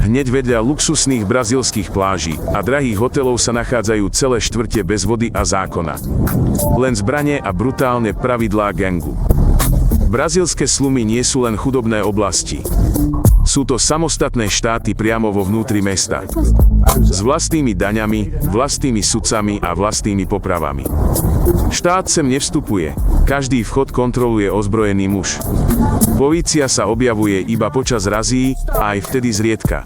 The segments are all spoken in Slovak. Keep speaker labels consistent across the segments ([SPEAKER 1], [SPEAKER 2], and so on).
[SPEAKER 1] Hneď vedľa luxusných brazílskych pláží a drahých hotelov sa nachádzajú celé štvrte bez vody a zákona. Len zbrane a brutálne pravidlá gangu. Brazílske slumy nie sú len chudobné oblasti. Sú to samostatné štáty priamo vo vnútri mesta. S vlastnými daňami, vlastnými sudcami a vlastnými popravami. Štát sem nevstupuje. Každý vchod kontroluje ozbrojený muž. Polícia sa objavuje iba počas razí a aj vtedy zriedka.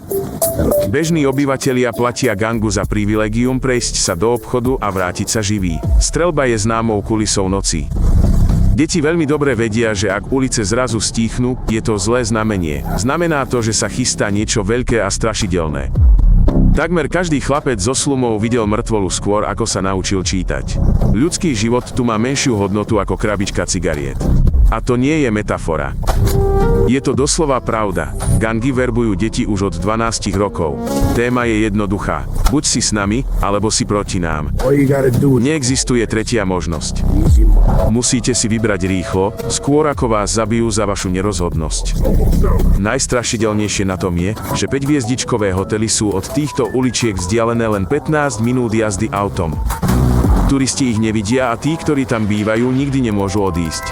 [SPEAKER 1] Bežní obyvatelia platia gangu za privilegium prejsť sa do obchodu a vrátiť sa živý. Streľba je známou kulisou noci. Deti veľmi dobre vedia, že ak ulice zrazu stíchnu, je to zlé znamenie. Znamená to, že sa chystá niečo veľké a strašidelné. Takmer každý chlapec zo slumov videl mŕtvolu skôr, ako sa naučil čítať. Ľudský život tu má menšiu hodnotu ako krabička cigariet. A to nie je metafora. Je to doslova pravda. Gangy verbujú deti už od 12 rokov. Téma je jednoduchá. Buď si s nami, alebo si proti nám. Neexistuje tretia možnosť. Musíte si vybrať rýchlo, skôr ako vás zabijú za vašu nerozhodnosť. Najstrašidelnejšie na tom je, že 5-hviezdičkové hotely sú od týchto uličiek vzdialené len 15 minút jazdy autom. Turisti ich nevidia a tí, ktorí tam bývajú, nikdy nemôžu odísť.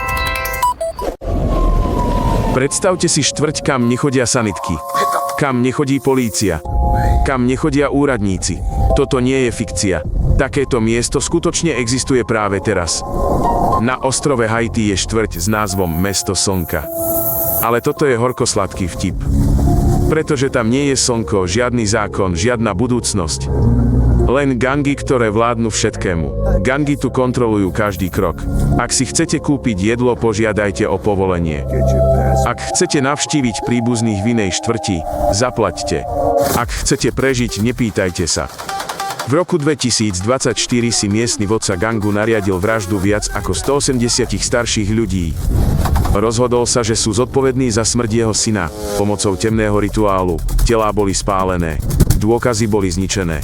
[SPEAKER 1] Predstavte si štvrť, kam nechodia sanitky, kam nechodí polícia, kam nechodia úradníci. Toto nie je fikcia. Takéto miesto skutočne existuje práve teraz. Na ostrove Haiti je štvrť s názvom Mesto slnka. Ale toto je horkosladký vtip. Pretože tam nie je slnko, žiadny zákon, žiadna budúcnosť. Len gangy, ktoré vládnu všetkému. Gangy tu kontrolujú každý krok. Ak si chcete kúpiť jedlo, požiadajte o povolenie. Ak chcete navštíviť príbuzných v inej štvrti, zaplaťte. Ak chcete prežiť, nepýtajte sa. V roku 2024 si miestny vodca gangu nariadil vraždu viac ako 180 starších ľudí. Rozhodol sa, že sú zodpovední za smrť jeho syna. Pomocou temného rituálu telá boli spálené. Dôkazy boli zničené.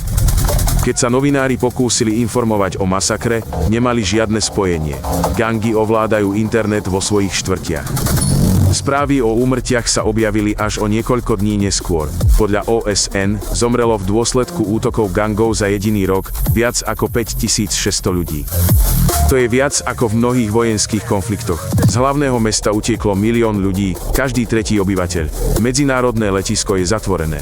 [SPEAKER 1] Keď sa novinári pokúsili informovať o masakre, nemali žiadne spojenie. Gangy ovládajú internet vo svojich štvrtiach. Správy o úmrtiach sa objavili až o niekoľko dní neskôr. Podľa OSN zomrelo v dôsledku útokov gangov za jediný rok viac ako 5600 ľudí. To je viac ako v mnohých vojenských konfliktoch. Z hlavného mesta utieklo 1 000 000 ľudí, každý tretí obyvateľ. Medzinárodné letisko je zatvorené.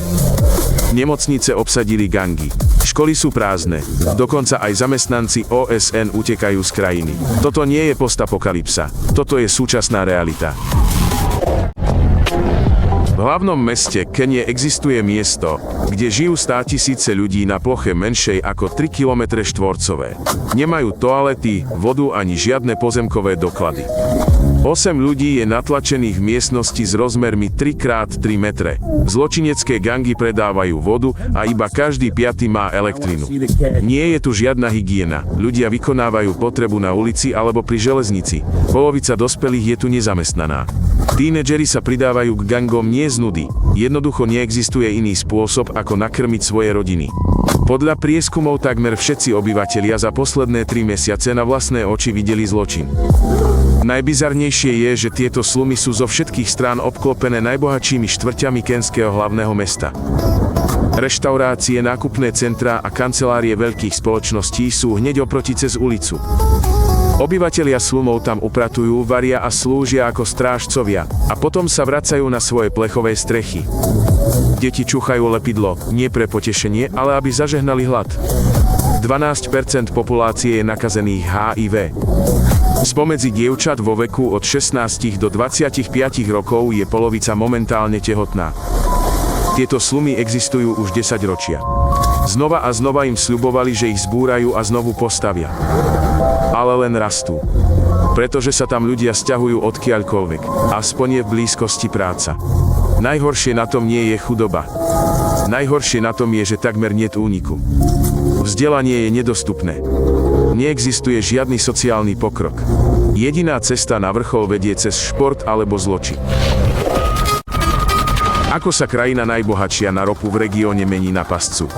[SPEAKER 1] Nemocnice obsadili gangy. Školy sú prázdne. Dokonca aj zamestnanci OSN utekajú z krajiny. Toto nie je postapokalypsa. Toto je súčasná realita. V hlavnom meste Kenie existuje miesto, kde žijú 100 000 ľudí na ploche menšej ako 3 km². Nemajú toalety, vodu ani žiadne pozemkové doklady. 8 ľudí je natlačených v miestnosti s rozmermi 3x3 metre. Zločinecké gangy predávajú vodu a iba každý piaty má elektrinu. Nie je tu žiadna hygiena. Ľudia vykonávajú potrebu na ulici alebo pri železnici. Polovica dospelých je tu nezamestnaná. Tínedžeri sa pridávajú k gangom nie z nudy. Jednoducho neexistuje iný spôsob, ako nakrmiť svoje rodiny. Podľa prieskumov takmer všetci obyvatelia za posledné 3 mesiace na vlastné oči videli zločin. Najbizarnejšie je, že tieto slumy sú zo všetkých strán obklopené najbohatšími štvrťami kenského hlavného mesta. Reštaurácie, nákupné centrá a kancelárie veľkých spoločností sú hneď oproti cez ulicu. Obyvatelia slumov tam upratujú, varia a slúžia ako strážcovia a potom sa vracajú na svoje plechové strechy. Deti čuchajú lepidlo, nie pre potešenie, ale aby zažehnali hlad. 12% populácie je nakazených HIV. Spomedzi dievčat vo veku od 16 do 25 rokov je polovica momentálne tehotná. Tieto slumy existujú už 10 ročia. Znova a znova im sľubovali, že ich zbúrajú a znovu postavia. Ale len rastú. Pretože sa tam ľudia sťahujú odkiaľkoľvek, aspoň je v blízkosti práca. Najhoršie na tom nie je chudoba. Najhoršie na tom je, že takmer niet úniku. Vzdelanie je nedostupné. Neexistuje žiadny sociálny pokrok. Jediná cesta na vrchol vedie cez šport alebo zločin. Ako sa krajina najbohatšia na ropu v regióne mení na pascu?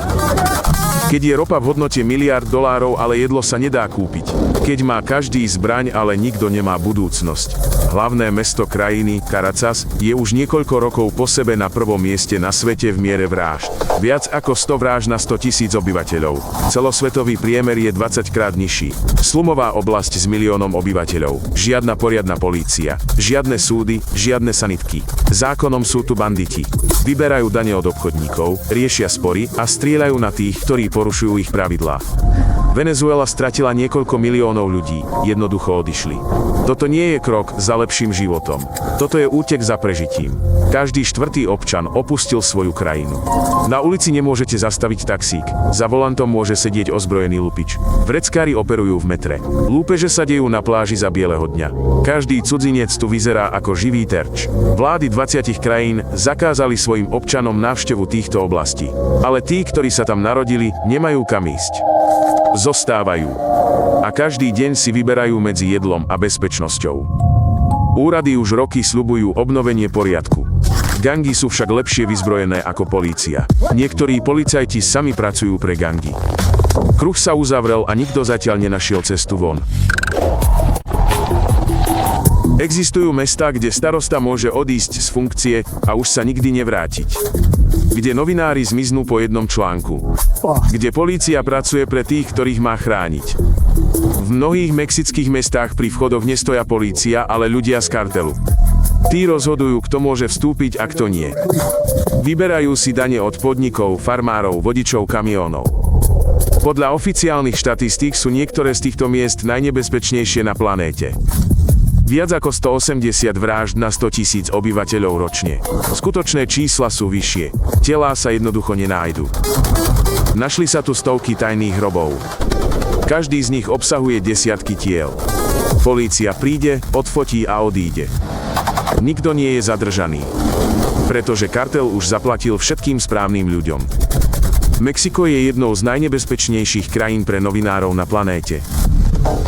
[SPEAKER 1] Keď je ropa v hodnote $1 miliárd, ale jedlo sa nedá kúpiť. Keď má každý zbraň, ale nikto nemá budúcnosť. Hlavné mesto krajiny, Caracas, je už niekoľko rokov po sebe na prvom mieste na svete v miere vražd. Viac ako 100 vražd na 100 000 obyvateľov. Celosvetový priemer je 20-krát nižší. Slumová oblasť s miliónom obyvateľov. Žiadna poriadna polícia. Žiadne súdy, žiadne sanitky. Zákonom sú tu banditi. Vyberajú dane od obchodníkov, riešia spory a strieľajú na tých, ktorí porušujú ich pravidlá. Venezuela stratila niekoľko miliónov ľudí, jednoducho odišli. Toto nie je krok za lepším životom. Toto je útek za prežitím. Každý štvrtý občan opustil svoju krajinu. Na ulici nemôžete zastaviť taxík, za volantom môže sedieť ozbrojený lupič. Vreckári operujú v metre. Lúpeže sa dejú na pláži za bieleho dňa. Každý cudzinec tu vyzerá ako živý terč. Vlády 20 krajín zakázali svojim občanom návštevu týchto oblastí. Ale tí, ktorí sa tam narodili, nemajú kam ísť. Zostávajú. A každý deň si vyberajú medzi jedlom a bezpečnosťou. Úrady už roky sľubujú obnovenie poriadku. Gangy sú však lepšie vyzbrojené ako polícia. Niektorí policajti sami pracujú pre gangy. Kruh sa uzavrel a nikto zatiaľ nenašiel cestu von. Existujú mestá, kde starosta môže odísť z funkcie a už sa nikdy nevrátiť. Kde novinári zmiznú po jednom článku. Kde polícia pracuje pre tých, ktorých má chrániť. V mnohých mexických mestách pri vchodoch nestoja polícia, ale ľudia z kartelu. Tí rozhodujú, kto môže vstúpiť a kto nie. Vyberajú si dane od podnikov, farmárov, vodičov kamiónov. Podľa oficiálnych štatistík sú niektoré z týchto miest najnebezpečnejšie na planéte. Viac ako 180 vražd na 100 000 obyvateľov ročne. Skutočné čísla sú vyššie. Telá sa jednoducho nenájdu. Našli sa tu stovky tajných hrobov. Každý z nich obsahuje desiatky tiel. Polícia príde, odfotí a odíde. Nikto nie je zadržaný. Pretože kartel už zaplatil všetkým správnym ľuďom. Mexiko je jednou z najnebezpečnejších krajín pre novinárov na planéte.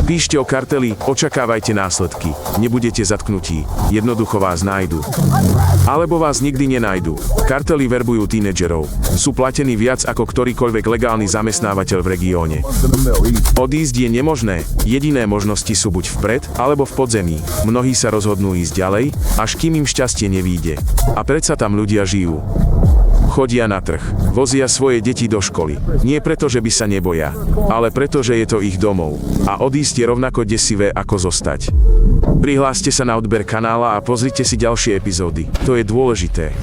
[SPEAKER 1] Píšte o karteli, očakávajte následky. Nebudete zatknutí. Jednoducho vás nájdu. Alebo vás nikdy nenájdu. Kartely verbujú tínedžerov. Sú platení viac ako ktorýkoľvek legálny zamestnávateľ v regióne. Odísť je nemožné. Jediné možnosti sú buď vpred, alebo v podzemí. Mnohí sa rozhodnú ísť ďalej, až kým im šťastie nevíde. A predsa tam ľudia žijú. Chodia na trh, vozia svoje deti do školy. Nie preto, že by sa neboja, ale preto, že je to ich domov. A odísť je rovnako desivé, ako zostať. Prihláste sa na odber kanála a pozrite si ďalšie epizódy. To je dôležité.